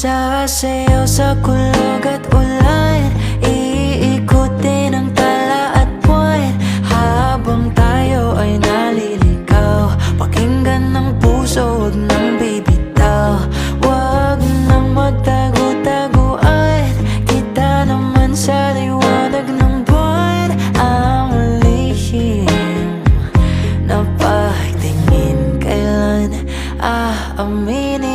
Sasayaw sa kulog at ulan, iikutin ang tala at buwan, habang tayo ay naliligaw. Pakinggan ng puso, huwag nang bibitaw. Huwag nang magtago-taguan, kita naman sa liwanag ng buwan. Ang lihim na pagtingin kailan aaminin.